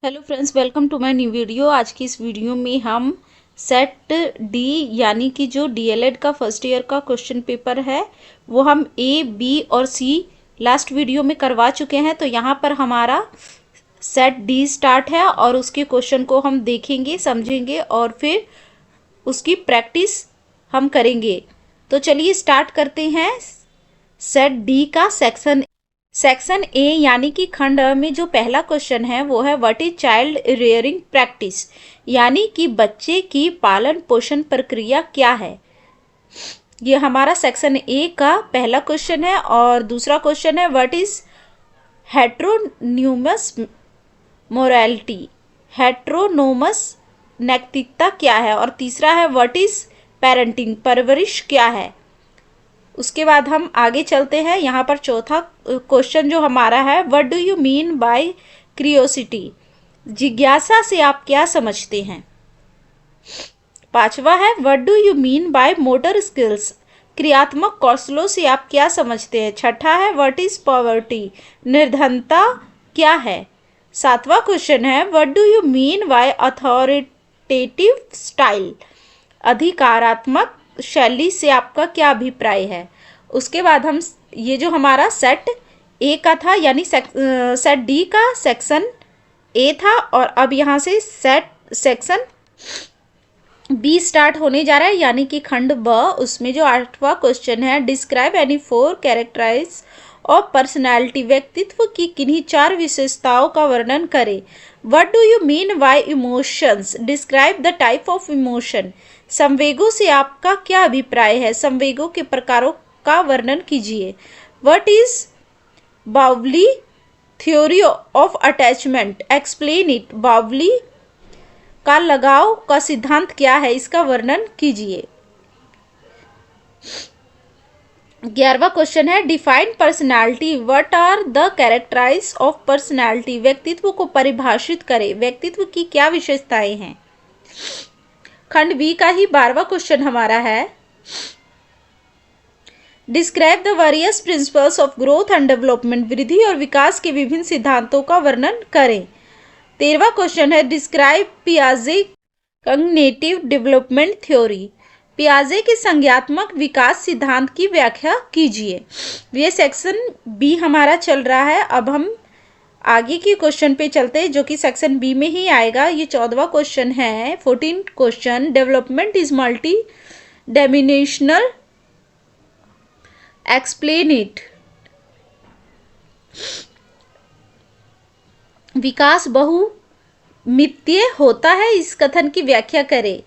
Hello friends, welcome to my new video. आज की इस वीडियो में हम सेट डी यानी कि जो डीएलएड का फर्स्ट ईयर का क्वेश्चन पेपर है वो हम ए बी और सी लास्ट वीडियो में करवा चुके हैं। तो यहाँ पर हमारा सेट डी स्टार्ट है और उसके क्वेश्चन को हम देखेंगे, समझेंगे और फिर उसकी प्रैक्टिस हम करेंगे। तो चलिए स्टार्ट करते हैं। सेट डी का सेक्शन ए यानी कि खंड अ में जो पहला क्वेश्चन है वो है what is child rearing practice, यानी कि बच्चे की पालन पोषण प्रक्रिया क्या है। ये हमारा सेक्शन ए का पहला क्वेश्चन है। और दूसरा क्वेश्चन है व्हाट इज हेट्रोन्यूमस मोरालिटी, हेट्रोनोमस नैतिकता क्या है। और तीसरा है व्हाट इज पेरेंटिंग, परवरिश क्या है। उसके बाद हम आगे चलते हैं। यहाँ पर चौथा क्वेश्चन जो हमारा है what do you mean bye curiosity, जिज्ञासा से आप क्या समझते हैं। पांचवा है what do you mean bye motor skills, क्रियात्मक कौशलों से आप क्या समझते हैं। छठा है व्हाट इज पॉवर्टी, निर्धनता क्या है। सातवां क्वेश्चन है what do you mean by authoritative style, अधिकारात्मक शैली से आपका क्या अभिप्राय है। उसके बाद हम ये जो हमारा सेट ए का था यानी सेट डी का सेक्शन ए था और अब यहाँ से सेक्शन बी स्टार्ट होने जा रहा है यानी कि खंड ब। उसमें जो आठवां क्वेश्चन है describe any four characterise of personality, व्यक्तित्व की किन्हीं चार विशेषताओं का वर्णन करें। What do you mean by emotions, describe the type of emotion, संवेगों से आपका क्या अभिप्राय है, संवेगों के प्रकारों का वर्णन कीजिए। व्हाट इज बाउली theory of attachment, explain it, बाउली का लगाव का सिद्धांत क्या है, इसका वर्णन कीजिए। 11वां क्वेश्चन है define personality, what are the characterize of personality, व्यक्तित्व को परिभाषित करें, व्यक्तित्व की क्या विशेषताएं हैं। खंड बी का ही 12वां क्वेश्चन हमारा है describe the various principles of growth and development, वृद्धि और विकास के विभिन्न सिद्धांतों का वर्णन करें। 13वां क्वेश्चन है डिस्क्राइब पियाजे कॉग्निटिव डेवलपमेंट थ्योरी, पियाजे के संज्ञात्मक विकास सिद्धांत की व्याख्या कीजिए। ये सेक्शन बी हमारा चल रहा है। अब हम आगे के क्वेश्चन पे चलते हैं जो कि सेक्शन बी में ही आएगा। ये 14वां क्वेश्चन है। 14 question development is multi dimensional, explain it, विकास बहुमितीय होता है, इस कथन की व्याख्या करें।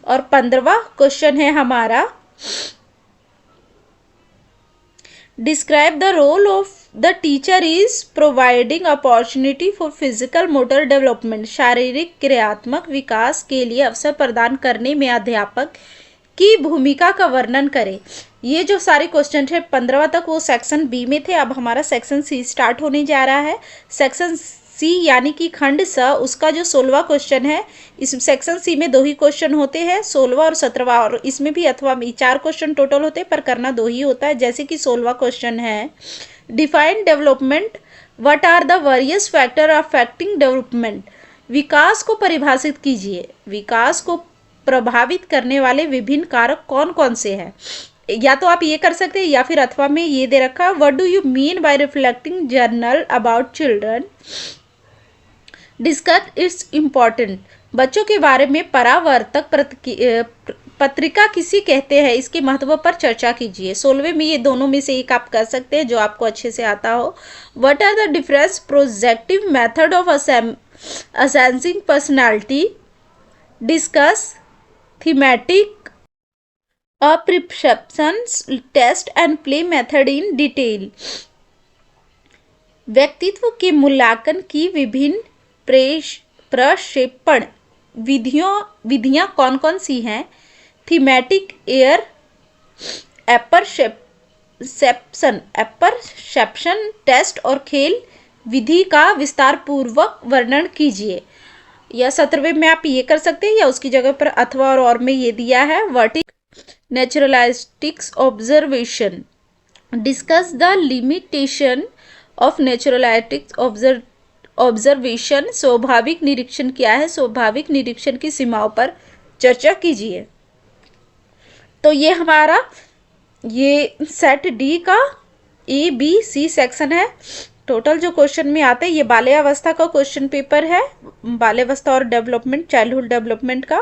और 15वां क्वेश्चन है हमारा describe the role of the teacher is providing opportunity for physical motor development, शारीरिक क्रियात्मक विकास के लिए अवसर प्रदान करने में अध्यापक की भूमिका का वर्णन करें। ये जो सारे क्वेश्चन थे 15वां तक वो सेक्शन बी में थे। अब हमारा सेक्शन सी स्टार्ट होने जा रहा है। सेक्शन सी यानी कि खंड स, उसका जो 16वां क्वेश्चन है, इस सेक्शन सी में 2 ही क्वेश्चन होते हैं, 16वां और 17वां, और इसमें भी अथवा में 4 क्वेश्चन टोटल होते हैं पर करना 2 ही होता है। जैसे कि 16वां क्वेश्चन है define development, what are the various factor affecting development, विकास को परिभाषित कीजिए, विकास को प्रभावित करने वाले विभिन्न कारक कौन कौन से हैं। या तो आप ये कर सकते हैं या फिर अथवा में ये दे रखा what do you mean bye reflecting journal about children, discuss it's important, बच्चों के बारे में परावर्तक पत्रिका किसी कहते हैं, इसके महत्व पर चर्चा कीजिए। 16वें में ये दोनों में से एक आप कर सकते हैं जो आपको अच्छे से आता हो। What are the difference projective method of assessing personality, discuss thematic perceptions test and play method in detail, व्यक्तित्व के मूल्यांकन की विभिन्न प्रक्षेपण विधियां कौन कौन सी हैं। थीमेटिक परसेप्शन टेस्ट और खेल विधि का विस्तार पूर्वक वर्णन कीजिए। या 17वें में आप ये कर सकते हैं या उसकी जगह पर अथवा और में ये दिया है what is naturalistics observation, discuss the limitation of naturalistic observation, स्वाभाविक निरीक्षण क्या है, स्वाभाविक निरीक्षण की सीमाओं पर चर्चा कीजिए। तो ये हमारा ये सेट डी का ABC सेक्शन है। टोटल जो क्वेश्चन में आते हैं, ये बाल्यावस्था का क्वेश्चन पेपर है, बाल्यावस्था और डेवलपमेंट, चाइल्डहुड डेवलपमेंट का।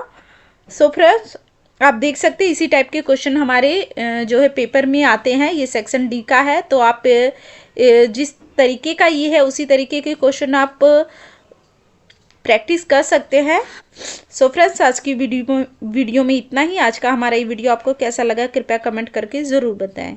सो फ्रेंड्स, आप देख सकते हैं इसी टाइप के क्वेश्चन हमारे जो है पेपर में आते हैं। ये सेक्शन डी का है, तो आप जिस तरीके का ये है उसी तरीके के क्वेश्चन आप प्रैक्टिस कर सकते हैं। सो फ्रेंड्स, आज की वीडियो में इतना ही। आज का हमारा ये वीडियो आपको कैसा लगा कृपया कमेंट करके ज़रूर बताएं।